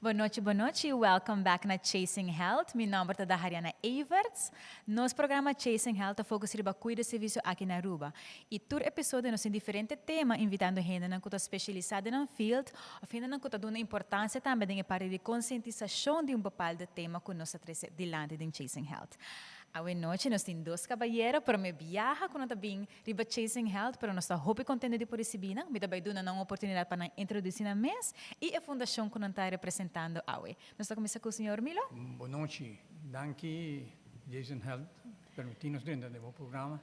Boa noite. Welcome back na Chasing Health. Meu nome é Dahariana Everts. Nosso programa Chasing Health foca sobre cuidar de serviço aqui na Aruba. E todo episódio nós tem diferente tema, invitando gente que está especializada no field, ou gente que está dando importância também de parte de conscientização de papel de tema que nós trazemos diante de Chasing Health. Hoje noite nós temos dois caballeros, para me viajar quando também riba Chasing Health, para nós estar hope contente de por receber, me dá bem uma oportunidade para introduzir na mesa e a fundação que nós está representando hoje. Nós estamos começando com o senhor Milo. Boa noite. Danke, Jason Health, permitir-nos dentro do programa.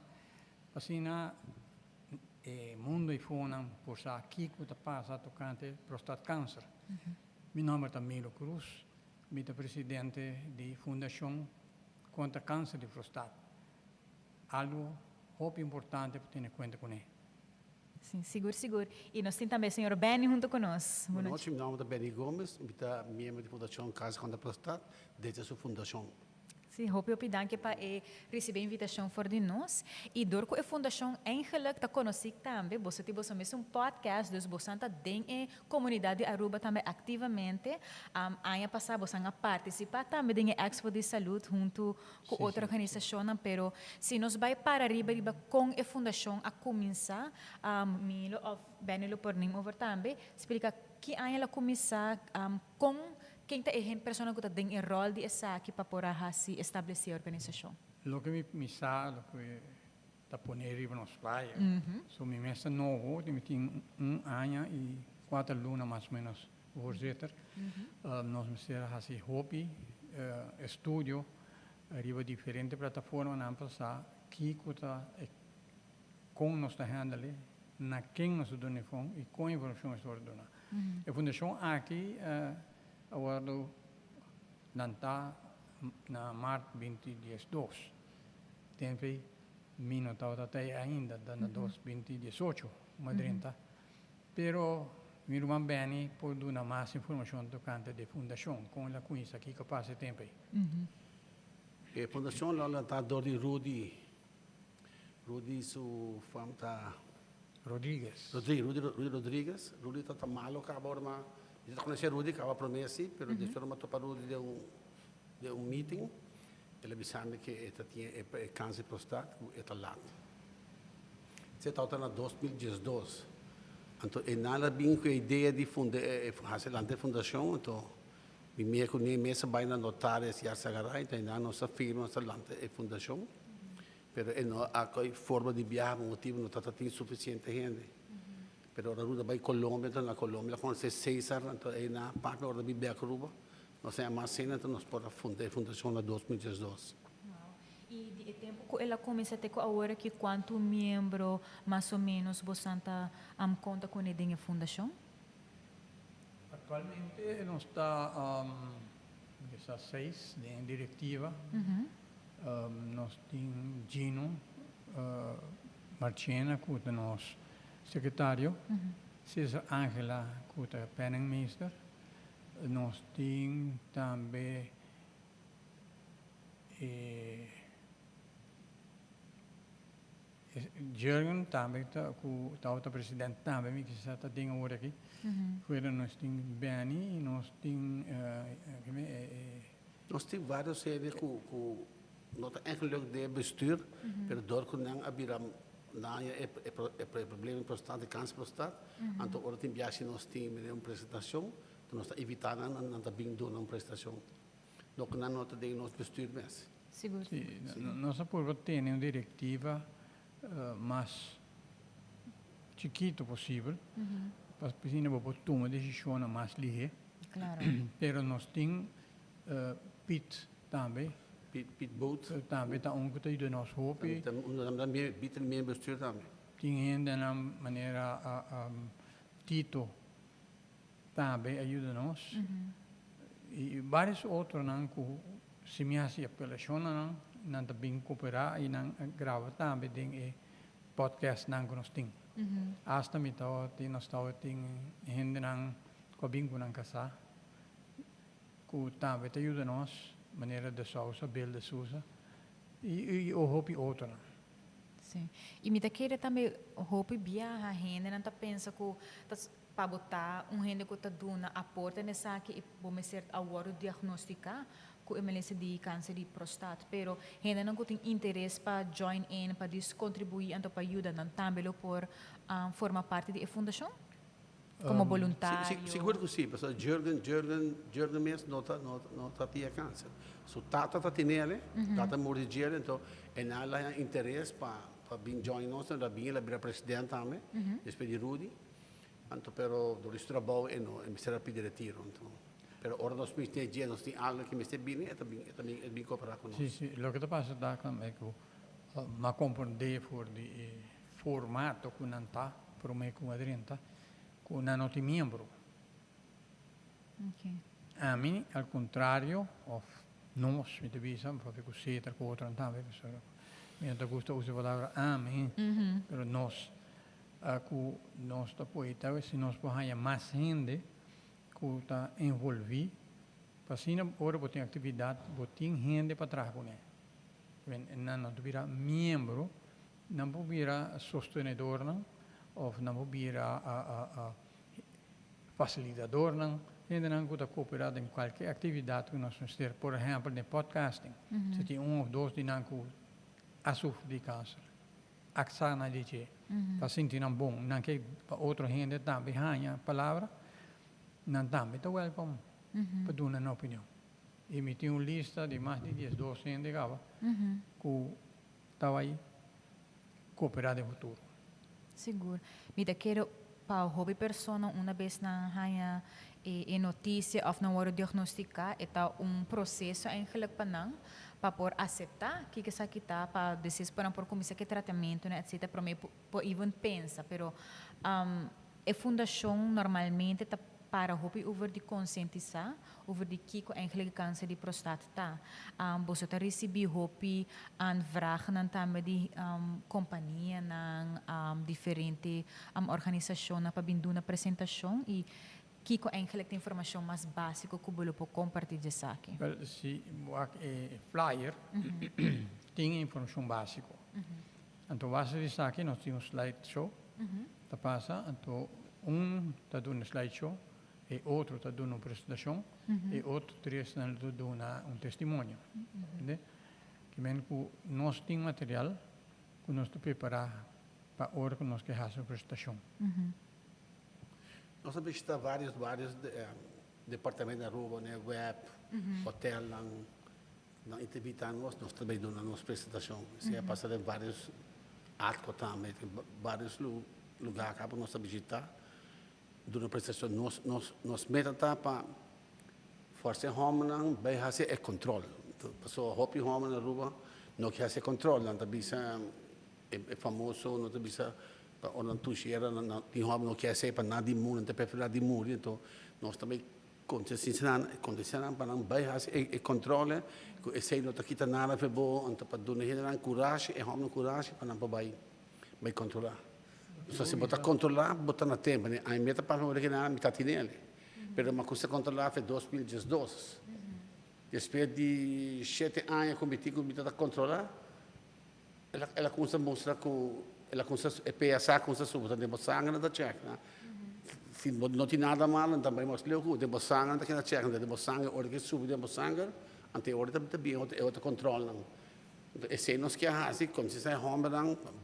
Assim, o mundo e fona por sa aqui que está passando tocante prostate câncer. Meu nome é Milo Cruz, sou presidente da Fundação contra câncer de prostate. Algo muito importante para ter em conta com ele. Sim, seguro. E nós temos também o senhor Benny junto conosco. Boa noite, meu nome é Benny Gomes, sou membro da Fundação Câncer contra Prostate, desde a sua fundação. Sim, hoop dank para receber a invitação for de nós. E door com a fundação eigenlijk está conosco também. Você tem um podcast, dus você está dentro da comunidade de Aruba também ativamente. Ano passado você participar também da Expo de Saúde junto com outra organização, pero se nós vai para riba com a fundação a começar, Milo of Benilo por nim over também, explica que ela começar com quem está a pessoa que está dentro do rol de essa aqui para poder se estabelecer a organização. O que me sabe, o que está pondo nos playas. So, minha mesa novo, eu tenho ano e 4 lunas mais ou menos, voorzitter. Nós me ser assim hobby, estúdio, arriba diferentes plataformas na passar, que está com nós está handle, na quem nós dona e com informação nós dona. A fundação aqui agora nanta na março 2012 tempo minuto até ainda na 2018 madrinta pero mi irmão bene por dar mais informação tocante da fundação com a conhece aqui que passa tempo A fundação lá está Dori Rudy su famta Rodrigues Rodrigues está malo acabou mas eu conheci Rudy que estava promessa, pero depois eu topa Rudy de meeting, ele avisando que ele tinha câncer de prostate e está lá. Você está na 2012. Então, ele nada bem com a ideia de fazer a fundação, então, me com nem mesa vai na notária se agarrar, então, ainda não se firma a fundação, pero não há forma de viajar, motivo não está tendo suficiente gente. Pero ahora ruda vai Colômbia, então na Colômbia com esse César, então aí na parte da Bíblia Aruba, nós é mais cena, então nós podemos fundar a fundação na 2012. E de tempo que ela começa a ter agora que quanto membro mais ou menos você está conta com a fundação? Atualmente nós está 6 em diretiva. Nós temos Gino Marchena, que é nosso secretário, César Angela, que é penningmeester. Nós temos também Jürgen, também que o presidente também, que está dentro agora aqui. Nós temos Benny e nós temos... Nós temos vários séries que não é eigenlijk de bestuur, mas door que não haverá problema prostate, câncer prostate. Então, agora tem viagem nós temos uma apresentação, então nós estamos evitando não estar bem dando uma apresentação. Não que não tem nosso bestuur mesmo. Seguro. Nós por ter uma diretiva mais chiquito possível, para que não tomar uma decisão mais ligeira. Claro. Pero nós temos PIT também. Piet Boot. Também está que está nosso hobby. Também Piet meer bestuur também. Tem ainda na maneira Tito também ajuda nós. E vários outros que se me fazem apelação não também cooperar e não grava também tem podcast que nós temos. Hasta me nós tem gente que vem com casa que também ajuda nós maneira de sausa, beelden sausa e o hobby outro. Sim. E me daquele também hobby viajar, gente, não tá pensa que para botar gente que está dando aporte nessa aqui e vamos ser agora diagnosticar com emergência de câncer de próstata, pero gente não tem interesse para join in, para contribuir, então para ajudar, não também por formar parte da fundação como voluntário. Seguro que sim, porque Jürgen mesmo não está tendo câncer. So tata está tendo ele, tata morre de ele, então é nada interesse para vir join nós, para vir a presidente também, depois de Rudy. Então, pero do resto trabalho e não, me será pedir retiro, então. Pero ora nós temos dia, nós temos algo que me está bem, é bem cooperar com nós. Sim, o que está passando é que ma compreender por de formato que não está, para mim com a direnta, que não tem membro. Okay. A mim, ao contrário, nós, me devia fazer com o com outro também, me gusta usar a palavra a mim, pero nós, que nós está poeta, se nós podemos mais gente que está envolvido, para assim agora botar atividade, botar gente para trás com ele. Não vira membro, não vira sostenedor, não, ou não vira facilitador, não. Ainda não está cooperado em qualquer atividade que nós fazemos, por exemplo, no podcasting. Se tem ou dois que não sofrem de câncer, axana de que, para sentir bom, não que outra gente também ganha a palavra, não também está welcome para dar uma opinião. E me tinha uma lista de mais de 10, 12 gente que estava aí cooperado no futuro. Seguro. Me quero para o hobby persona uma vez na ganha e notícia of não hora diagnosticar está processo eigenlijk para por aceitar que essa aqui está para depois por começar que tratamento, né, etc. Para mim por even pensa, pero a fundação normalmente está para hobby over de conscientizar over de que eigenlijk câncer de próstata está. Você está recebendo hobby aan vragen também de companhia na diferente organização para vir uma apresentação e que eigenlijk a informação mais básica que você pode compartilhar disso aqui. Se o flyer tem informação básica. Então, base disso aqui, nós temos um slideshow, tá passa, então está dando um slideshow, e outro está dando uma apresentação, e outro está dando um testemunho. Que vem que nós temos material que nós preparamos para a hora que nós queremos fazer a apresentação. Nós temos visitado vários departamentos da Aruba, né, web, hotel, na entrevista nós também damos a nossa apresentação. Se é passar em vários atos também, vários lugares que nós temos visitado. Durante a apresentação, nós metemos para fazer homem, vai fazer o controle. Passou a hopi homem na Aruba, não quer fazer controle, não é famoso, não bisa o não tuxeira, não quer ser para nada de mundo, não tem para de mundo, então nós também condicionamos para não fazer o controle, que se não está quitando nada para bom, então para dar coragem, é homem coragem para não vai controlar. Se você botar controlar, botar na tempo, né? A meta para o que não está nele. Mas uma coisa controlar foi 2012. Depois de 7 anos que eu cometi a controlar, ela começa a mostrar que ela começa a pensar com essa substância de sangue na check, né? Se não tem nada mal, também mostra que de sangue na que check, de sangue, hora que sube de sangue, ante hora também é outro controle. E se nós queremos assim, como se sai homem,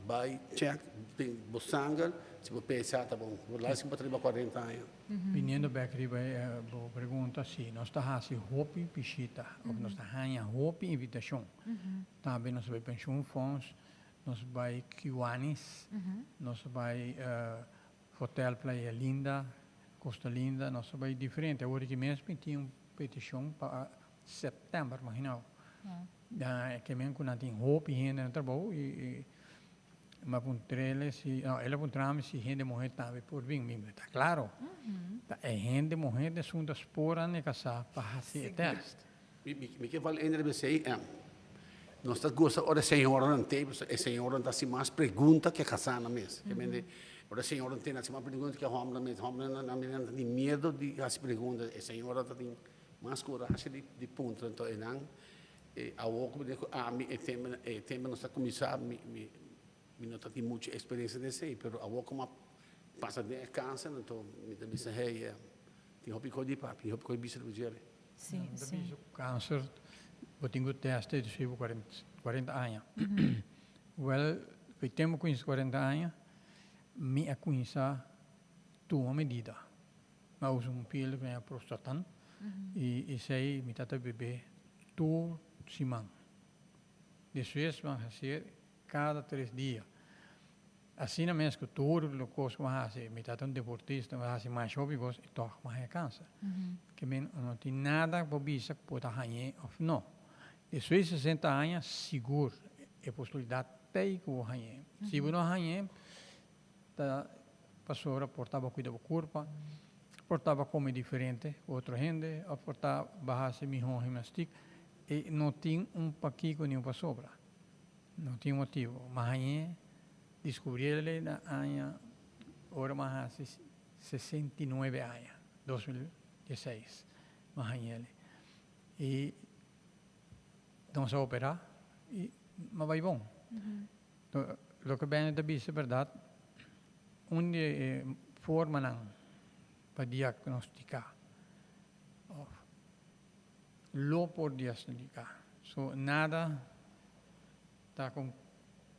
vai check, tem sangue, se você pensar, tá bom, vou lá se botar 40 anos. Viniendo back riba, pergunta se nós está fazendo hopi piscita, ou nós está fazendo hopi invitação. Também nós vai pensar funds, nós vai Kiwanis, nós vai Hotel Playa Linda, Costa Linda, nós vai diferente. Agora que mesmo tinha uma petição para setembro, imagina. Que mesmo que não tem hopi ainda no trabalho e mas puntrele se ela puntrame se gente morrer também por vir mesmo, tá claro? É gente morrer de sundas spora ne casa para fazer teste. Me que vale ainda de sei, nós está gosta ora senhora não tem, a senhora está se mais pergunta que casar na mesa. Que me ora a senhora tem assim mais pergunta que homem na mesa, homem não tem medo de as perguntas, a senhora tem mais coragem de ponto, então é não a outra tema nós está começar me não tenho muita experiência desse aí, mas a outra passa de câncer, então me disse, hey, tem hobby coi di papi, hobby coi bisa de gele. Sim, Da sim. bicho câncer, eu tenho teste de 40 anos. Well, que temos com 40 anos, me a conhecer tua medida. Mas uso pílula que é prostatan e sei me tata bebê tu simão. Depois vão fazer cada 3 dias. Assim na mesma que todo o curso vai fazer, me tata deportista vai fazer mais hobby e toca mais câncer. Que não tem nada para bisa que pode ganhar ou não. Depois de 60 anos, seguro, é possibilidade de que eu ganhar. Se eu não ganhar, a pessoa portava cuidar do corpo, portava comer diferente, outra gente, portava barra melhor gimnástica, e não tinha paquico nenhum para sobra. Não tinha motivo. Mas ganhar, descobri ele na ano, agora mais 69 anos, 2016, mas ganhar ele. E não se operar, mas vai bom. Então, o que bem é da verdade, onde forma não para diagnosticar, lo por diagnosticar, so nada está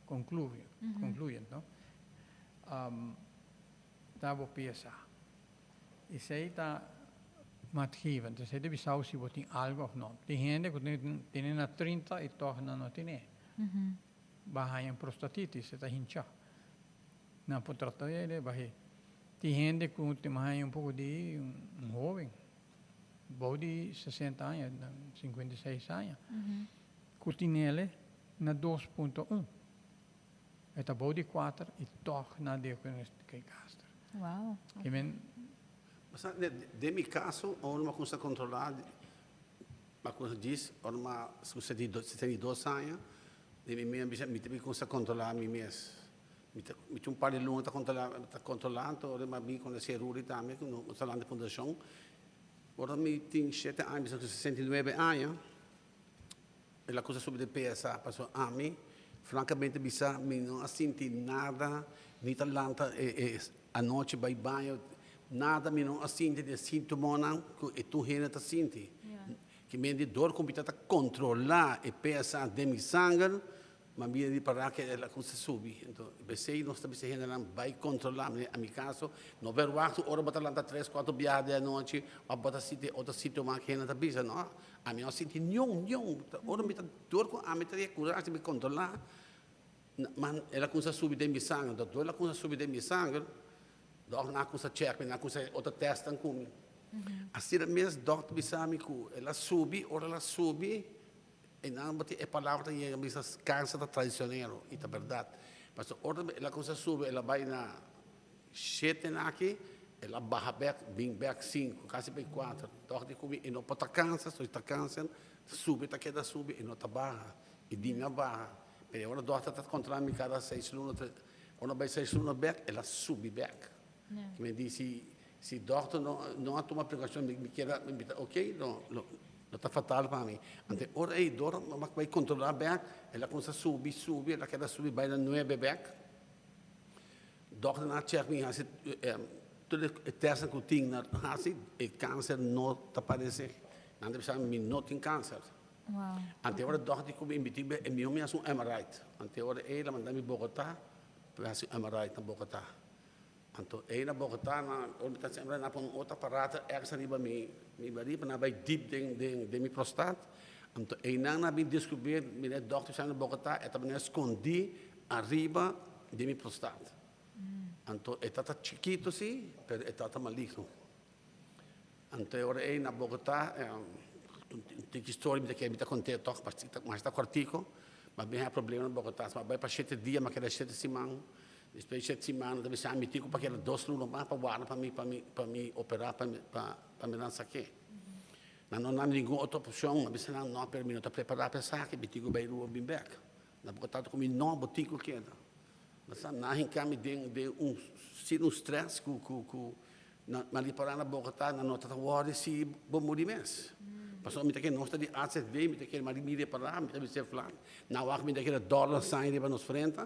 concluyendo, está a pensar. E se está matgiven, então se deve saber se tem algo ou não. Tem gente que tem na 30 e torna não tem. Bahaya prostatitis, está hincha. Não pode tratar ele, bahaya. Tem gente que tem mais pouco de jovem, de 60 anos, 56 anos, que tem ele na 2.1. Está de 4 e torna diagnostica câncer. Uau. Mas de meu caso, uma coisa controlada, uma coisa diz, uma se você tem 2 anos, de mim mesmo, me tem que controlar a mim mesmo. Me tem par de lunas está controlando, ora mas me quando se ruri também, no salão de fundação, ora me tem 7 anos, 69 anos, e a coisa sobre de PSA passou a mim, francamente bisa, me não senti nada, nem talanta, a noite vai banho, nada, me não senti de sintomas que tu rena tá senti. Que me de dor como está controlar e PSA de mi sangue, mas me de parar que a coisa subi. Então, pensei nós estamos generando vai controlar, a mi caso, não ver o acto, ora botar lá 3, 4 viagens à noite, a botar outro sintoma que rena tá bisa, não? A mim não senti nenhum, ora me tá dor com a me teria coragem de controlar, mas ela coisa subi de mi sangue, então ela coisa subi de mi sangue, dog na coisa check, na coisa outra testa com assim mesmo, doutor bisami que ela subi, e não bate a palavra que é mesmo câncer tradicional, e é verdade. Mas ora ela coisa subi, ela vai na 7 aqui, ela barra back 5, quase bem 4. Doutor comi e não pode câncer, só está câncer, subi, tá queda subi e não tá barra, e dinha barra. Mas agora doutor está controlando cada 6 lunas, quando vai 6 lunas back, ela subi back. Que me disse se doutor não toma precaução, me quer, ok, não está fatal para mim. Então, ora aí, doutor, mas vai controlar bem, ela começa a subir, ela quer subir, vai na 9 back. Doutor não check me, assim, tudo é teste que eu tinha, assim, e câncer não está aparecendo. Não deve ser, não tem câncer. Uau. Então, ora, doutor, que me emitiu, me um MRI. Então, ora, ela mandou-me Bogotá, para fazer MRI na Bogotá. Então, aí na Bogotá, onde está sempre na outra parada, essa riba me bariba na vai deep de mi prostat. Então, aí na me descobrir, me doctor sai na Bogotá, e também escondi arriba de mi prostat. Então, é tata chiquito sim, mas é tata maligno. Então, agora aí na Bogotá, tem história que me está contando, mas está cortico, mas bem há problema na Bogotá, mas vai para 7 dias, mas quer 7 semanas. Depois de 7 semanas, deve ser amitico para que era 2 lunas mais para guardar para me operar, para me lançar aqui. Não há nenhuma outra opção, mas não permite para preparar para saque, bitigo vai rua bem back. Na botada como não botico que era. Mas não há encame de um stress que mas ali para na Bogotá, na nota da hora se bom morrer mesmo. Passou me que nós está de ACV, me que mas me para lá, me deve ser falando. Na hora me que dólar sair para nos frente.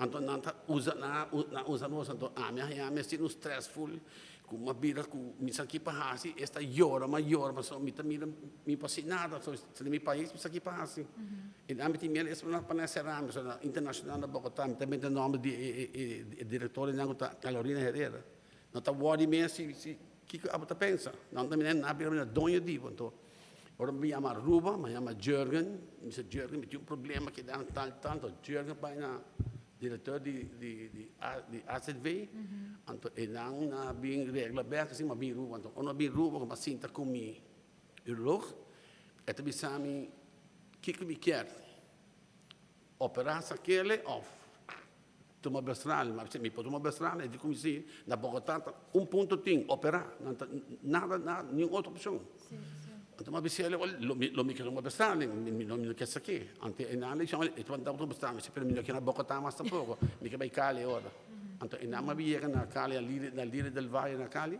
Então, nanta usa nós, então, minha sendo stressful, com uma bira, com missa aqui para hasi, esta llora, mas só me passa nada, só se meu país, missa aqui para hasi. E a mim também, essa não para ser ramo, só internacional na Bogotá, também tem nome de diretor de Carolina Herrera. Não está worry mesmo, que a bota pensa, não também não é dono de então. Ora me chama Ruba, me chama Jürgen, Mr. Jürgen, me tinha problema que dá tanto, Jürgen vai na diretor de AZV, então e não bem regra aberta assim, mas bem Ruba, então quando bem Ruba, como assim tá comigo, urologo, é também sabe que me quer operar aquele off. Toma bestral, mas me pode tomar bestral, e como se na Bogotá ponto tem operar, nada nenhuma outra opção. Então, mas se ele lo me quer uma bestral, não quer saber. Ante e não, ele quando dá outra bestral, mas se per mim que na Bogotá mais tampouco, me quer vai Cali ora. Então, e não me vier na Cali, na Líder del Valle na Cali.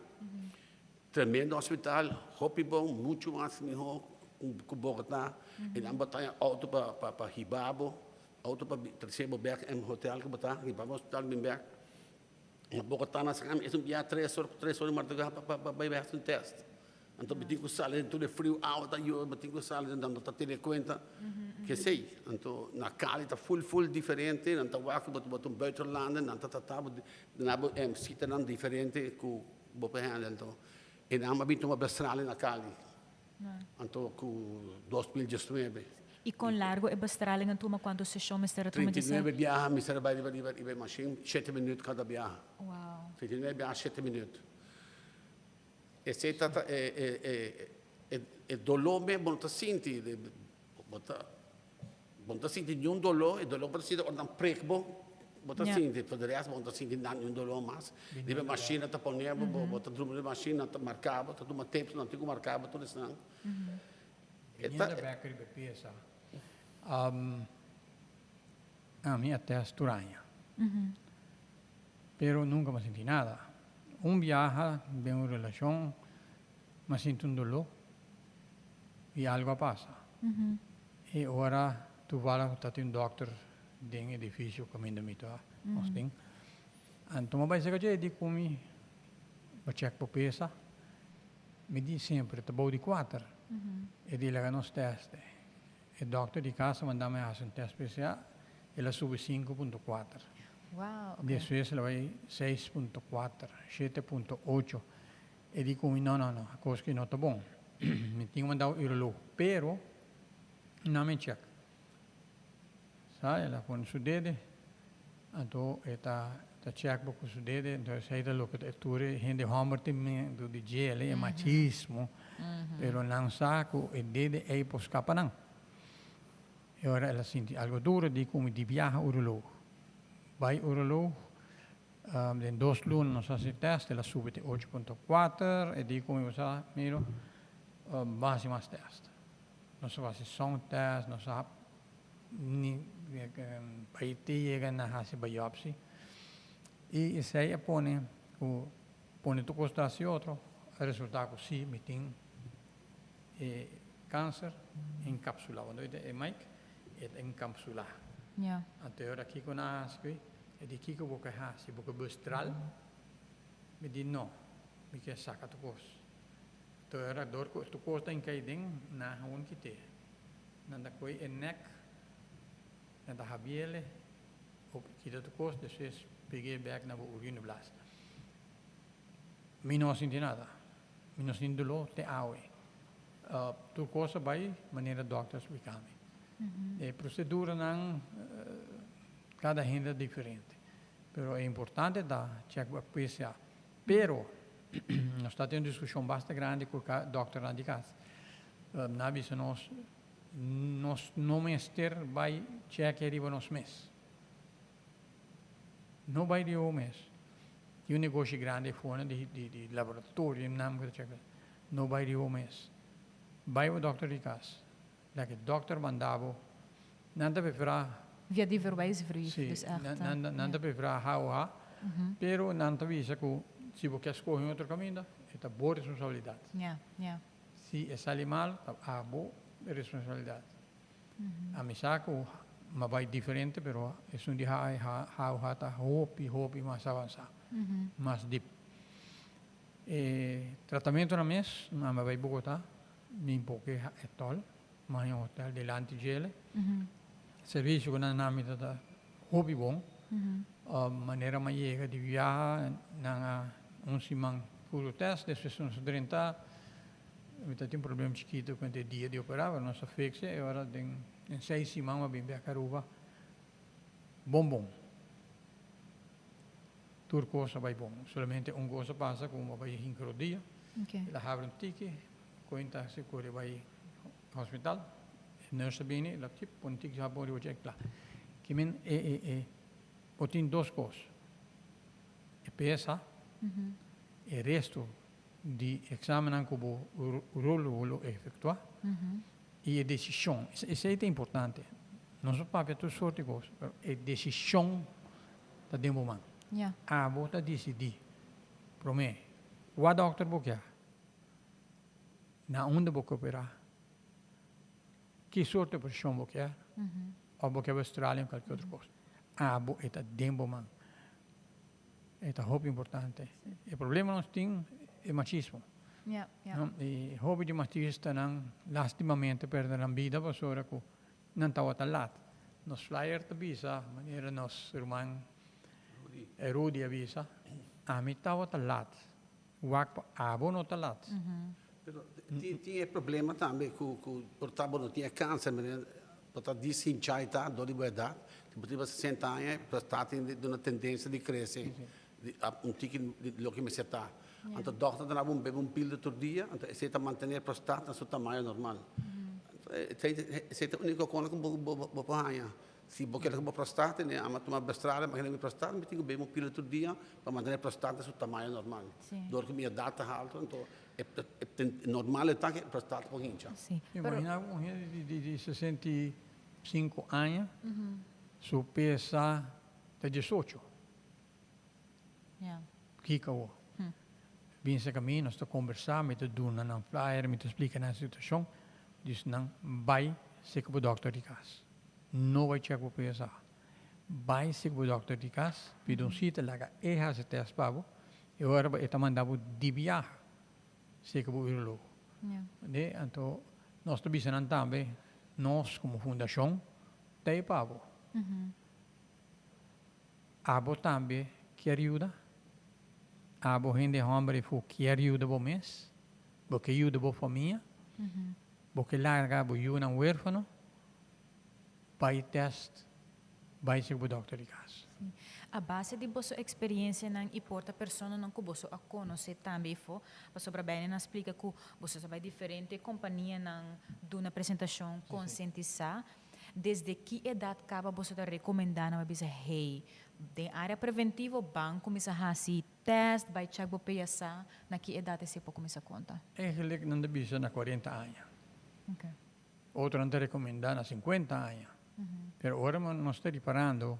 Tremendo hospital, hopi bom, muito mais melhor que Bogotá. E não botar auto para Hibabo. Auto para terceiro back em hotel que botar que para hospital bem back na Bogotá na sakam é dia 3 horas de madrugada para vai fazer um teste então bitinho sale tudo frio alta eu bitinho sale então tá ter conta que sei então na Cali tá full diferente então vai que botar um buitenland então tá na sítio não diferente que bopa então e na mas bitinho uma bestrale na Cali então com 2019 E con largo e bastrale nga tuma quanto se show mister tuma 39 viaja, mi serve di machine, 7 minuti cada viaja. Wow. 39 viaja, 7 minuti. E se tata e dolore me bonta sinti, bonta sinti di un dolore, e dolore per sinti ordan prekbo, bonta sinti, per il resto bonta sinti non un dolore mas. Di macchina ta ponevo, bonta drum di macchina ta marcavo, ta duma tapes non ti marcavo tutto stanno. E tá backer de peça. A minha até estranha. Pero nunca me senti nada. Viaja, bem uma relação, mas sinto dolor e algo passa. E ora tu vai a um doctor dentro do edifício caminho me tá, assim. Então vai ser que de comi, para check para peça. Me diz sempre, tá bom de 4. E di lá nos teste. E doctor di casa mandava a fazer um teste especial, ela sube 5.4. Wow. Okay. Depois ela vai 6.4, 7.8. E digo, não, a coisa que não está bom. Me tinha mandado o urologo, pero não me check. Sabe, ela põe o dedo, então está check para o dedo, então sai da locatura, gente hammer tem do gel, é machismo. Pero não saco e dede é por escapar não. E ora ela sente algo duro de como de viaja urologo. Vai urologo, em 2 lunas nós fazemos teste, ela sube de 8.4 e de como você miro, base mais teste. Nós fazemos som teste, nós fazemos para chega na fase biopsia. E isso aí põe tu costasse outro, o resultado sim, me tem câncer encapsulado. Quando é Mike, é encapsulado. Yeah. Até agora aqui com a aspe, é de que eu vou carregar, se vou bestral, me diz não, me quer sacar tu coisa. Então agora tu coisa tem que ir na onde que tem. Nanda coi é neck, nanda rabiele, ou que tu coisa, depois peguei back na urina blast. Me não senti nada, me não senti dolor, te aue. Tu coisa vai maneira doctor explicar-me. A procedura não cada gente é diferente, pero é importante dar check a PCA. Pero nós estamos tendo uma discussão bastante grande com o doctor lá de casa. Na vista nós não minister vai check arriba nos mês. Não vai de um mês. E um negócio grande fora de laboratório, não vai de um mês. Vai o doctor de casa. Like o doctor mandava, não deve virar. Via die verwijsbrief, Sim, dus echt. não deve virar how, pero não deve ser que se você escolhe outro caminho, é boa responsabilidade. Ja, ja. Se é sair mal, é boa responsabilidade. A mim saco ma vai differente però e sono di hata hopi mais avançado, mais deep. E trattamento na mes, ma vai Bogotá, nem pouco é tol, mas em hotel de Lantigele. Serviço que na nome da hopi bom, maneira mais de viajar na simang puro teste, depois são 30. Eu tinha um problema chiquito quando é dia de operar, não se fixe, e agora em 6 semanas bem a Caruba, bom. Tudo coisa vai bom, somente uma coisa passa como vai 5 dias, ela abre ticket, conta se corre vai ao hospital, nurse bem, ela tipo um ticket já pode check lá. Que men tem 2 coisas, é PSA, e resto de exame que o rolo efetuar e a decisão. Isso é importante. Não só para todas sorte de coisas, mas a decisão da demanda. A bota decidir. Para mim, o doutor boquear, na onde vou operar, que sorte de posição boquear, ou boquear Austrália ou qualquer outra coisa. A bota é demanda. É muito importante. O problema nós temos é machismo. E hobby de machista não, lastimamente, perde a vida, porque não está talat. Nos flyer te visa, maneira nos irmão Rudy avisa, a mim está talat. O abo não talat. Tinha problema também com o portável, não tinha câncer, mas portanto disse em chaita, dor de idade, tipo 60 anos, está tendo uma tendência de crescer. Um ticket de lo que me está. Então, o doutor dava um pílula todo dia, então, se está manter a prostate no seu tamanho normal. Essa é a única coisa que eu vou ganhar. Se eu quero a prostate, né, a tomar bestrada, mas não me prostate, eu tenho que beber um pílula todo dia para manter a prostate no seu tamanho normal. Dor que minha data alta, então, é normal é que a prostate pode hinchar. Imagina uma de 65 anos, su pesa de 18. Kika o. Vinse caminho, nós estamos conversando, me dando um flyer, me explicando a situação, diz não, vai ser com o doutor de casa. Não vai chegar para o PSA. Vai ser com o doutor de casa, pede sítio, lá que esse teste pago, e agora está mandando de viagem, ser com o urologo. Então, nós estamos dizendo também, nós como fundação, tem pago. Abo também quer ajuda. Abo gente homem que ajuda o mês, porque ajuda a família, porque larga a ajuda um huérfano, vai teste, vai ser o doutor de casa. A base de vossa experiência não importa a pessoa não que você a conhece também foi, mas sobre bem não explica que você vai diferente companhia não de uma apresentação conscientizar desde que idade acaba você está recomendando a dizer hey de área preventiva banco começa a fazer teste vai chegar para PSA na que idade você pode começar a contar Eigenlijk não deve ser na 40 anos. Outro não te recomendar na 50 anos. Mas agora nós estamos reparando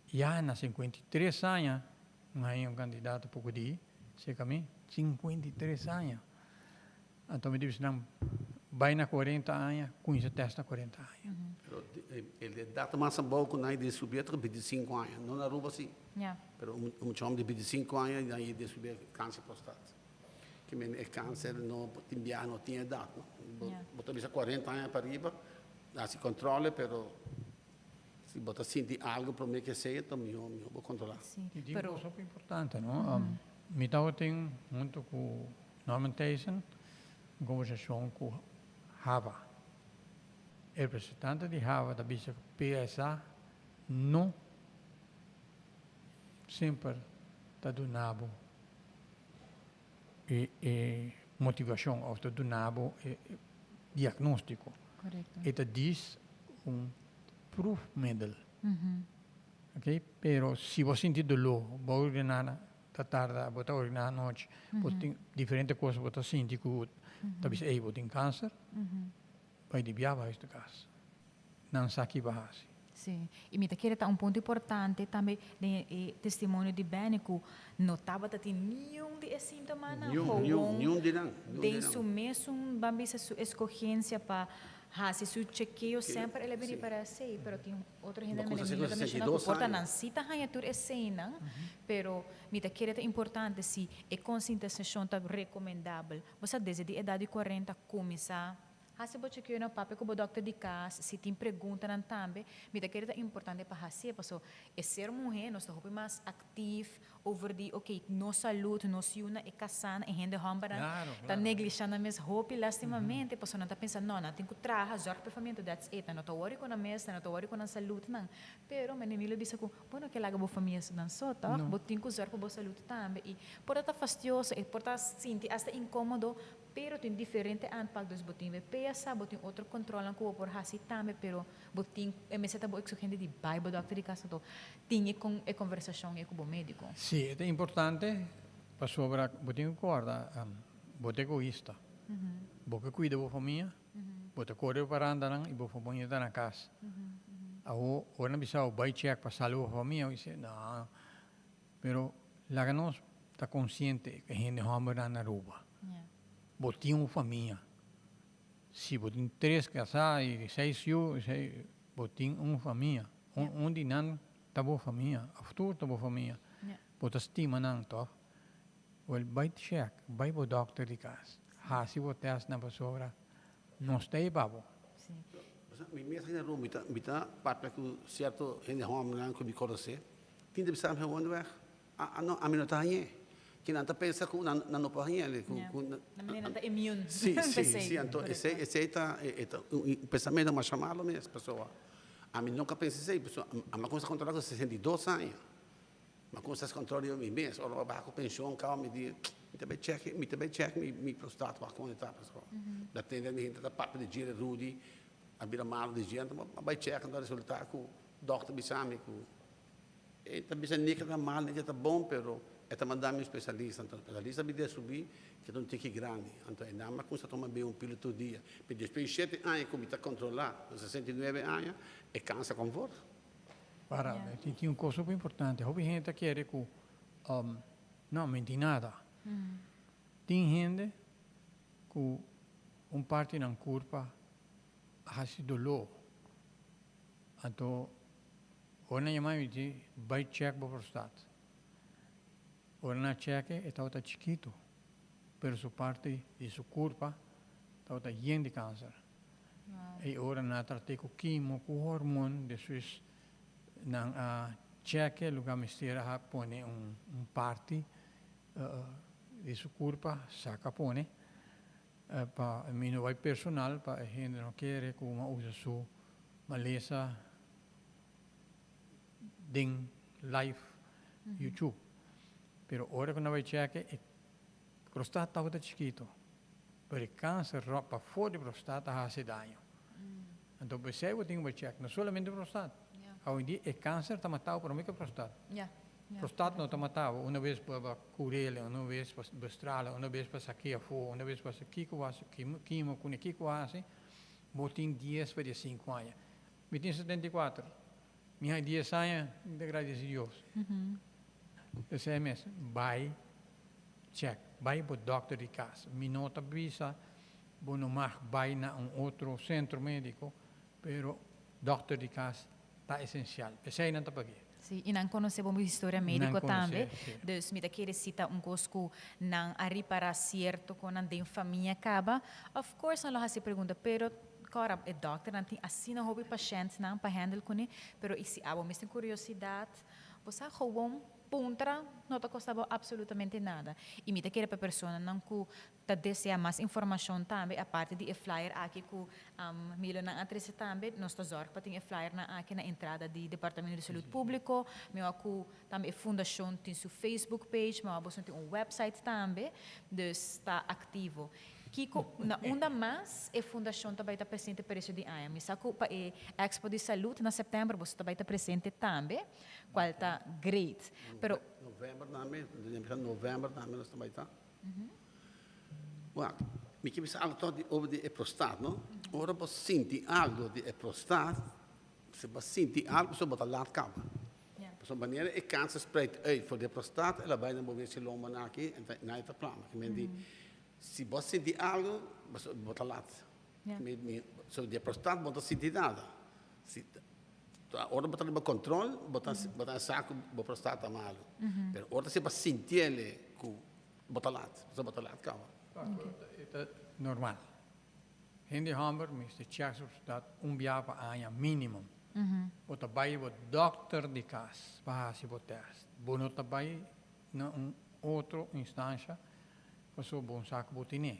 que já na 53 anos não há candidato pouco de se caminho 53 anos. Então me diz não vai na 40 anos com esse teste na 40 anos. Ele data mais boa que nós de subir de 25 anos, não na Aruba sim. Mas homem de 25 anos aí de subir câncer prostate. Que é câncer não não tinha idade, botar bisa 40 anos para riba, dá se controla, pero se botar sentir algo para mim que seja, então eu vou controlar. E digo uma coisa importante, não? Me tenho muito com Norman Tyson, conversação com Hava. O representante de Hava da Bishop PSA não sempre está donando motivação, ou está donando diagnóstico. correto Ele diz proof medal. Ok? Pero se você sentir dor, vou urinar da tarde, vou urinar à noite, tem diferentes coisas que você sente que talvez você tem câncer, vai desviar para esta casa. Não sabe que vai fazer. Sim, e me queria dar ponto importante também de testemunho de bem que notava que tem nenhum de sintoma na Nenhum de não. de isso mesmo, bambisa sua escolhência para Se su chequeo sempre ele vem para sei, pero tem outro gente Uma me coisa lembra também que 62 porta anos. não cita hanha tur escena, pero me te querer é importante se é conscientização tá recomendável. Você desde a idade de 40 começar se você quer no papel como doctor de casa, se tem pergunta não também, me te querer é importante para você, porque é ser mulher, nós estamos mais ativo over die, nossa saúde, nossa una é casada, e gente homem tá negligenciando mesmo roupa lastimamente, porque não tá pensando, não, tem que trabalhar, zorg para a família, that's it, não tô worry com a mesa, não tô worry com a saúde, não. Pero, menino diz que, bueno, que laga boa família não só, tá? But tem que zorg para a saúde também, e por estar fastidioso, e por estar sentir até incômodo, pero tem diferente anpak, dus botin we pesa, botin outro controle que o por hasi também, pero botin meseta bo exigente de Bible doctor de casa to tinha com a conversação com o médico. Sì, ed è importante per sopra, botin guarda, bote egoísta. Boca cuida da família, bote corre para andar e boa família está na casa. Aho, ora bisa vai check para saúde da família, e dice, não, pero lá que nós está consciente que a gente não vai na rua. Botinho uma família. Se botinho 3 casados e 6 filhos, botinho uma família. Onde não está boa família, a futuro está boa família. Bota estima não, tá? Well, vai check, vai para o doctor de casa. Se o teste na pessoa, não está aí, babo. Sim. Mi mesa in Roma, mita parte que certo gente home não que me conhece. Tinha de saber onde vai. A mim não está aí. Que não pensa que não pode ir. Na menina está immune. Sim, então esse está o pensamento mais chamado mesmo, pessoa. A mim nunca pensei isso, pessoa. A minha coisa controlar com 62 anos. Mas com essas controles eu me mesmo, ou baixo pensão, calma, me diz, me também check, me prostate para quando está pessoa. Da tenda me entra da parte de dia Rudy, a bira mal de gente, mas vai check então resultado com doctor bisame com. Então bisa nica tá mal, nica tá bom, pero é mandar um especialista, então especialista me deixa subir que não tem que grande, então é nada com toma bem pílula todo dia. Mas depois de 7 anos como está controlar, 69 anos é cansa com força. Para, tem uma coisa super importante. Houve gente que quer que não mentir nada. Tem gente que parte não culpa a se dolor. Então, ora não me diz vai check para prostate. Ora na check está chiquito, pero sua parte de sua culpa está lleno de câncer. E ora na trate com quimo, com hormônio, depois nang check lugar mistera ha pone parte di sua culpa saca pone pa mino vai personal pa gente não quer como usa su maleza ding live YouTube pero ora quando vai check e prostata está chiquito per il câncer pa fuori prostata ha se danno então você vai check não solamente prostata. Hoje em dia, o câncer está matado por uma prostate. Prostate não está matado. Uma vez para curele, uma vez para bestrala, uma vez para saquear fogo, uma vez para quimo, com kiko assim, botin 10 para 5 anos. Me tem 74. Minha 10 anos, de graças a Deus. Esse é mesmo. Vai, check. Vai para o doctor de casa. Me nota visa, não mais vai na outro centro médico, pero doctor de casa está essencial. Esse aí não está para quê? Sim, e não conhecemos a história médica também. Sim. Dus, me querer citar coisa que não arriba certo quando a família acaba. Of course, não se pergunta, pero cara, o doctor não tem assim não houve pacientes não para handle com ele, pero e se há uma curiosidade, você gewoon puntra não te custava absolutamente nada. E me querer para pessoa não que te deseja mais informação também, a parte de flyer aqui que milo na atrás também, nós te zorg para ter flyer na aqui na entrada do Departamento de Saúde Público, meu aku também a fundação tem seu Facebook page, meu abuso tem website também, dus está ativo. Kiko, na onda mais a fundação também está presente para esse dia. Me saco para a Expo de Saúde na setembro, você também está presente também, qual está great. Pero novembro também nós também está. Well, me que me algo todo over de prostate, não? Ora você sente algo de prostate, se você sente algo, você bota lá cabo. Por essa maneira, é câncer spread uit voor de prostate, ela vai na mover-se longa aqui, na esta plana. Que me diz, se você sentir algo, você bota lá. Yeah. So de prostat bota sentir nada. Se a hora botar no controle, botar saco, botar prostata malo. Pero hora se para sentir ele com botar lat calma. Het is normaal. In de hammer is de checks dat jaar per anja minimum. Wat daarbij wordt dokter de kas, bahasi wordt test. Bono daarbij na een andere instantie, was zo bon zaak botine.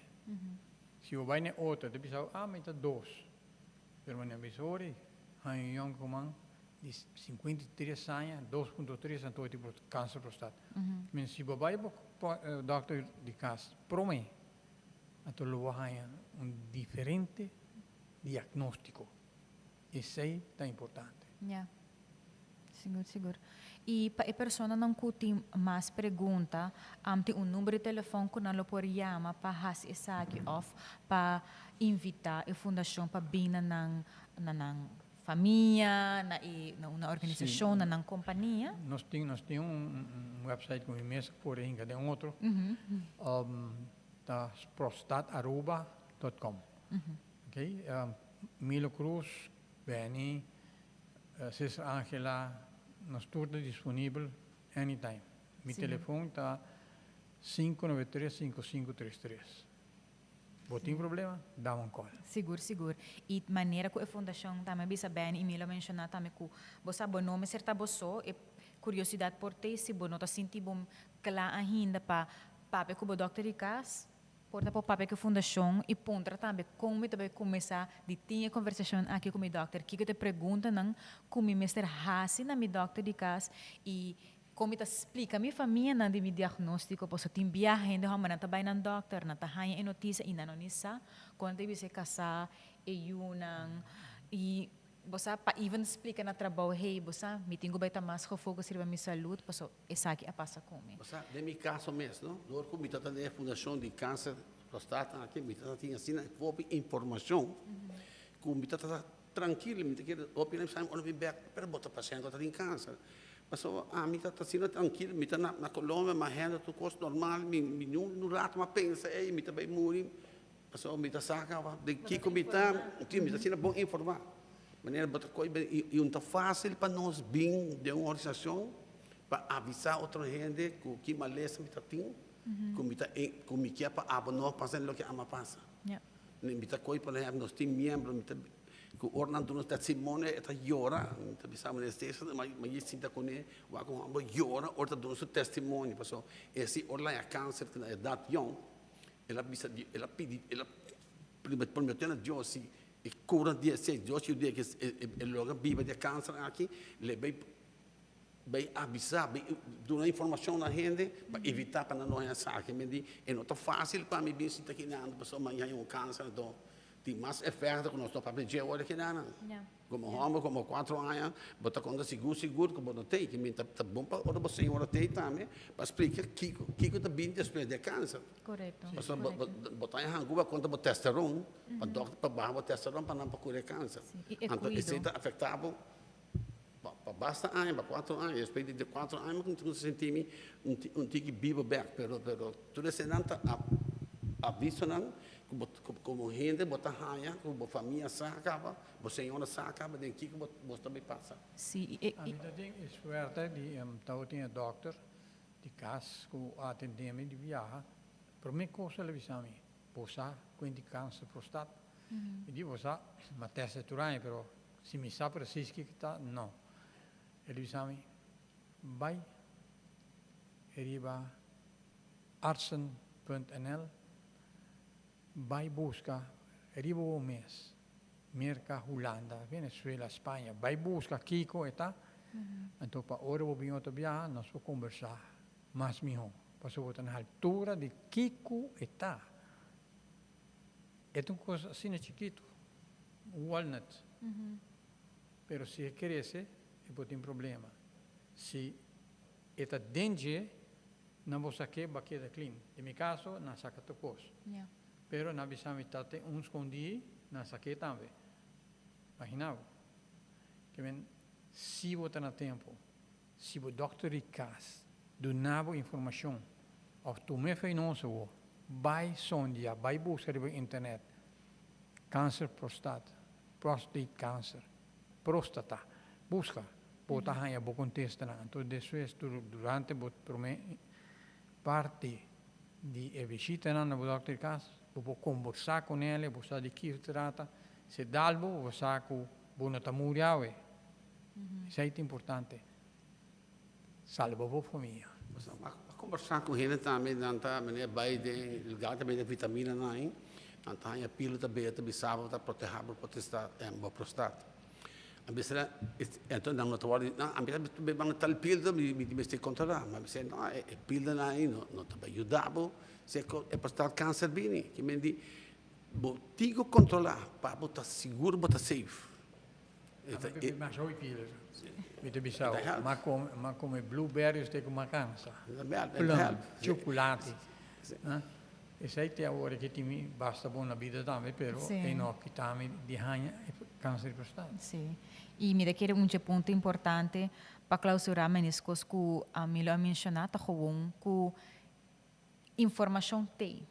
Si we bijna auto, dan bisa met dat doos. Pero wanneer we sorry, een jonge man die 53 anos, 2,3 en tot wordt kanker prostat. Men si we bij dokter de kas, prome. Então, lo há diferente diagnóstico. Isso aí é importante. Yeah. Seguro. E para a pessoa não tem mais pergunta, tem número de telefone que não pode chamar para fazer isso aqui off, para invitar a fundação para vir na família, na organização, na companhia. Nós temos website com imenso, porém, cada outro. Da prostat@.com. Okay? Milo Cruz, Benny, Sister Angela, nós todos disponível anytime. Meu telefone está 593-5533. Tem problema? Dá um call. Seguro. E maneira que a fundação também bisa bem e Milo mencionar também que você bom nome certa bosso e curiosidade por ter se bom nota sentir bom claro ainda para papai que o doutor de casa porta para o papai que a fundação e ponta também como também começar de ter conversação aqui com o doutor que te pergunta não como o mestre Hassi na meu doutor de casa e como te explica minha família na de meu diagnóstico posso te enviar ainda como não tá bem na doutor não tá ganha em notícia e não nissa quando deve se casar e e você para even explica na trabalho hey você me tenho bem mais foco sobre minha saúde posso essa aqui a passa comigo Você de meu caso mesmo, não? Do que me tá tendo a fundação de câncer prostata aqui me tá tinha assim informação que me tá tranquilo me tá que opinião sai on be back para botar paciente que tem câncer mas me tá assim tranquilo me tá na Colômbia mas renda tu custo normal me no rato mas pensa ei me tá bem morrer mas me tá saca de que me tá assim bom informar maneira botar coisa e não tá fácil para nós bem de uma organização para avisar outra gente que maleza me tá tendo como que é para abonar passando o que ama passa me tá coisa para nós tem membro me tá que ornando nos testemunho está llora me tá pensando nesse mas isso tá com ele vai com amor llora outra do nosso testemunho passou esse orla é câncer que é dat young ela pedi ela prometeu a Deus se e cura dia 6 de hoje o dia que ele logo vive de câncer aqui ele vai avisar vai dar informação na gente para evitar para não essa aqui me diz é não tão fácil para mim se tá aqui não pessoa amanhã um câncer então tem mais efeito que nós para pedir olha que não como homem como 4 anos bota conta seguro como não tem que me tá bom para outra senhora tem também para explicar que tá bem después de câncer correto pessoa botar em rango conta o testosterona para doctor para barra o testosterona para não para curar câncer então isso está afetado para basta ano para 4 anos depois de 4 anos não tem sentir um tique vivo back pero tudo isso não tá aviso não como gente bota raia como família saca você senhora saca mas tem que você também passa sim a vida tem suerte de tal tinha doctor de casa que atendemos de viajar para mim coisa ele disse a mim você com câncer prostata e digo você mas teste turai pero se me sabe preciso que está não ele disse a mim vai arriba artsen.nl vai buscar arriba um mês Merca, Holanda, Venezuela, Espanha vai buscar Kiko está então para hora vou vir outra viagem nós vamos conversar mais melhor para na altura de Kiko está é uma coisa assim chiquito walnut pero se cresce pode ter problema se está dentro não vou sacar baqueta clean em meu caso não saca tocos pero na bisamidade escondi na saque também. Imagina, que se você tem tempo, se o doutor de casa donava informação, ou tu me fez não só, vai sonhar, vai buscar na internet, câncer prostate cancer, próstata, busca, bota hanya bo contesta na. Então, depois durante parte de visita na doctor casa, vou conversar com ele, vou saber de que trata, se dalbo, vou saber que vou ta muriawe. Isso é importante. Salva a família. Ma conversar com ele também, nanta, mene Biden, il gata bene vitamina nai, nanta hanya pilo ta beta bisava ta proteger bo prostat. Ambisera, então não tô ali, não, ambisera bebang tal pilo mi mesti controlar, mas se não é pilo nai, não tá ajudabo, se é prostat câncer bini, que me di, bo tigo controlar, para botar seguro, botar safe. Maar zo piller. Weet je bisau, maar come blueberries tegen macanza. Plum, chocolate. E sai te ora che ti basta buona vita também, pero e no che tami di hanya câncer de prostate. Sim. E me daquele ponto importante para clausurar meniscos que a Milo mencionado gewoon que informação tem.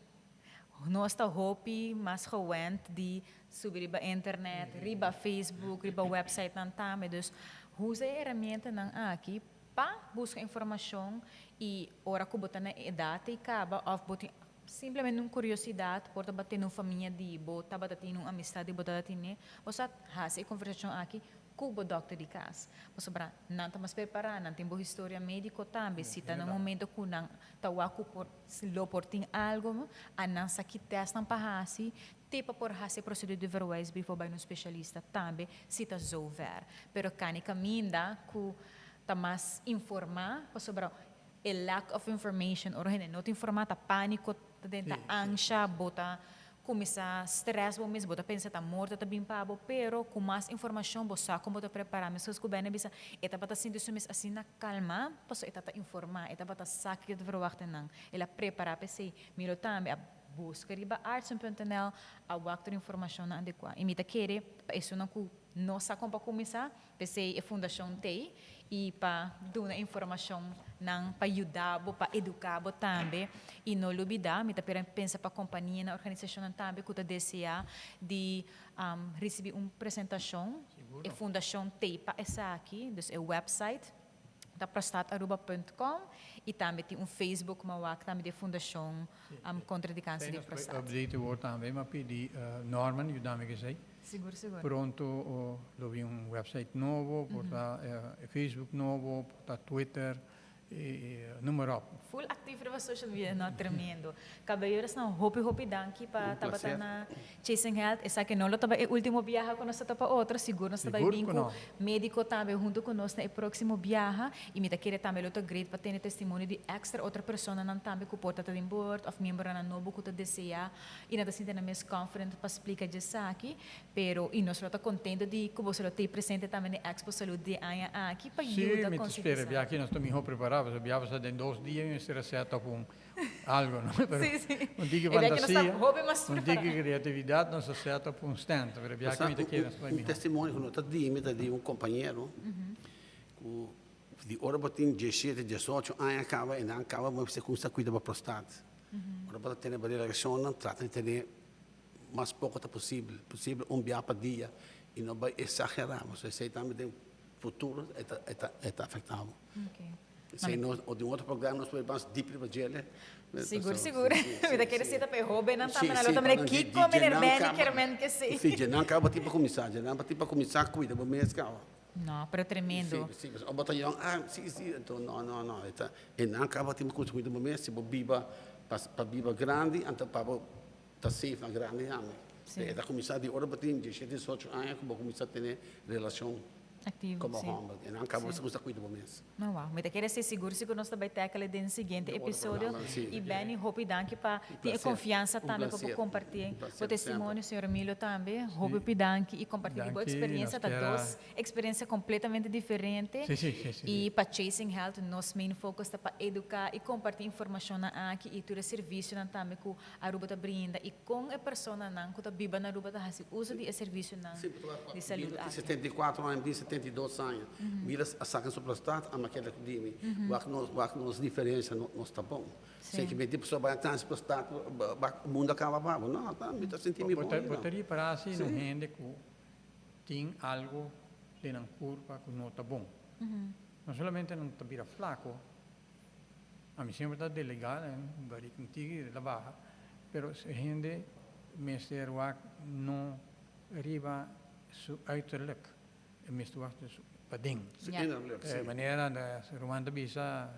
Nós está hopi mas gewend de subir riba internet, riba Facebook, riba website nan tame. Dus usa a ferramenta nan aqui para buscar informação e ora que botar na idade e acaba ou botar simplesmente uma curiosidade, porta bater numa família de bota, bater numa amizade, botar tine, você faz a conversação aqui com o doctor de casa. Você para não tá mais preparado, não tem boa história médica também, se está no momento que não tá waku por lo portin algo, a não sabe teste não para assim, tipo por fazer procedura de verwise before vai no especialista também, se tá zover. Pero cani caminda que tá mais informar, sobre o lack of information, ou não te informar, tá pânico, tá dentro ansia, bota começar stress, bom mesmo, bota pensa tá morto, tá bem pabo, pero com mais informação, você como tá preparar, mas que bem bisa, eta bata sinto isso mesmo assim na calma, passo eta tá informar, eta bata saque de verwachten nang, ela preparar PC, miro também a busca riba arts.nl a wakter informação na adequada. E mita querer, isso não que nossa compa começar, PC a fundação tem e para dar informação não para ajudar, para educar também e não olvidar, mita pensa para a companhia na organização também que deseja de receber uma apresentação, a fundação tem para essa aqui, dus é o website da prostataruba.com e também tem um Facebook, mas também de fundação contra de câncer de prostate. Update wordt também, mas pedi Norman, ajudar-me que sei. Seguro, seguro. Pronto, lo vi un website nuovo, porta Facebook nuovo, porta Twitter, numero. Full activo na social media, não tremendo. Caballeros não, hopi danki para tabata na Chasing Health. Essa que não lo taba o último viaje com nós taba outro, seguro nós taba bingo médico também junto com nós na próximo viaje e me tá querer também outro great para ter testemunho de extra outra pessoa não também que porta tá em board of membro na novo que tá deseja e nada sinta na mes conference para explicar disso aqui, pero e nós tá contente de que você lo ter presente também na Expo Saúde de Anha aqui para ajudar com certeza. Sim, aqui nós estamos preparados. Abbiamo stato in 2 giorni e si era set up algo, no? Non dico fantasia, non dico creatività, non si set up un stand, per abbiamo un testimone con di un companheiro, di ora botin 17, 18 anni acaba e non acaba, ma se custa qui da prostate. Ora botin tenere una relazione, tratta di tenere mais pouco possível dia para dia e não vai exagerar, mas se também tem futuro é afetado. Se nós ou de outro programa nós podemos deep para gele. Seguro. Vida querer ser para hobby não tá na outra maneira que como ele quer que sim. Sim, já não acaba tipo começar, cuida do mês cá. Não, pero tremendo. Sim, o batalhão, sim, então não, e não acaba tipo cuida do mês, se biba para biba grande, então para tá safe na grande ame. E da começar de hora batin 18 anos, como começar a ter relação ativo, como homem, e não acaba se cuida do mês. Não, uau, mas querer ser seguro se nós também ter aquele no seguinte episódio e bem, hope danke para ter confiança também para compartilhar o testemunho, senhor Emílio também, hope danke e compartilhar boa experiência, tá duas experiências completamente diferentes e para Chasing Health, nosso main focus está para educar e compartilhar informação aqui e ter serviço também que a Aruba tá brinda e com a pessoa não que tá viva na Aruba tá uso de serviço de saúde. 74 anos, 72 anos. Mira a saca sobre o Estado, a maquela que dime. Nos diferença, nós está bom. Sem que me diga, pessoa vai atrás para o Estado, o mundo acaba bravo. Não, tá, me está sentindo bom. Poderia para assim, não rende que tem algo de na curva que não está bom. Não somente não está vira flaco, a mim sempre está delegada, bari contigo, la barra, pero se rende, meester wak não arriba su uiterlijk, meester wak dus pading. Wanneer de Roman de Bisa,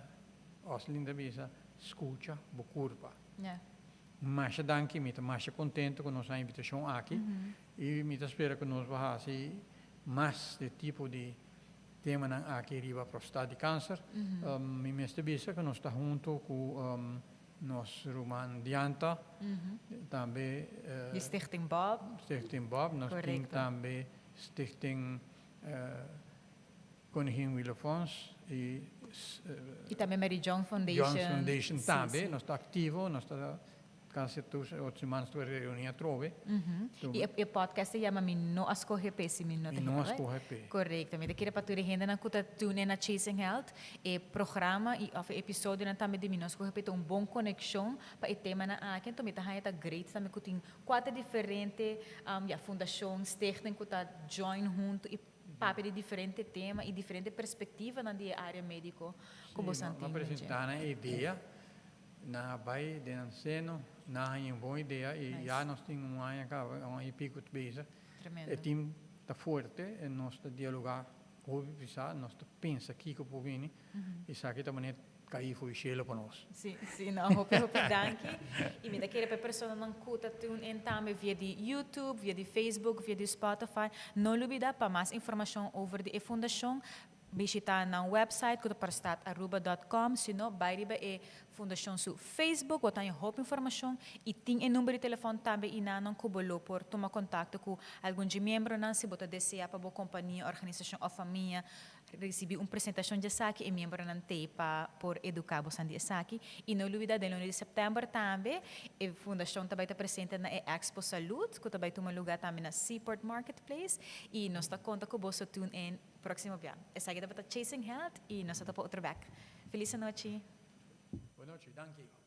Oslin de Bisa, escuta, curva. Mas danke, me mais contente com nossa invitação aqui e me espero que nós vamos mais de tipo de tema aqui riba para o estado de câncer. Me mestre que nós está junto com nosso Roman Dianta, também De Stichting Bob. Stichting Bob, nós temos também Stichting Koningin Willefons e também Mary John Foundation. John Foundation também, nós está ativo, nós está quase todas as semanas tu reúne a trove. E podcast se chama Minno Ascorrepe, se Minno Ascorrepe. Correto. Me queria para tu renda na kuta tune na Chasing Health e programa e of episódio na também de Minno Ascorrepe um bom conexão para o tema na aqui então me tá aí tá great também que tem quatro diferentes fundações, stichting que tá join junto e papel de diferente tema e diferente perspectiva na área médica como você entende. Apresentar a ideia na vai de ensino na uma boa ideia e já nós temos um pico de base. O time está forte e nós está dialogar com nós está pensa aqui que o povo e sabe que também cair foi cheio para nós. Sim, não, hope danke. E me daquele para pessoa não cuta tune também via de YouTube, via de Facebook, via de Spotify. Não olvida para mais informação over a fundação. Visita na website que para stataruba.com, senão vai riba a fundação su Facebook, ou tem hope informação e tem número de telefone também e não cobolo por tomar contato com algum de membro não se bota desejar para a companhia, organização ou família receber uma apresentação de saque e membro não tem para por educar você de saque e no lugar de 1 de setembro também a fundação também está presente na Expo Saúde que também toma lugar também na Seaport Marketplace e nós está conta com você tune em próximo dia. Essa aqui está Chasing Health e nós estamos outra vez. Feliz noite. Boa noite, danke.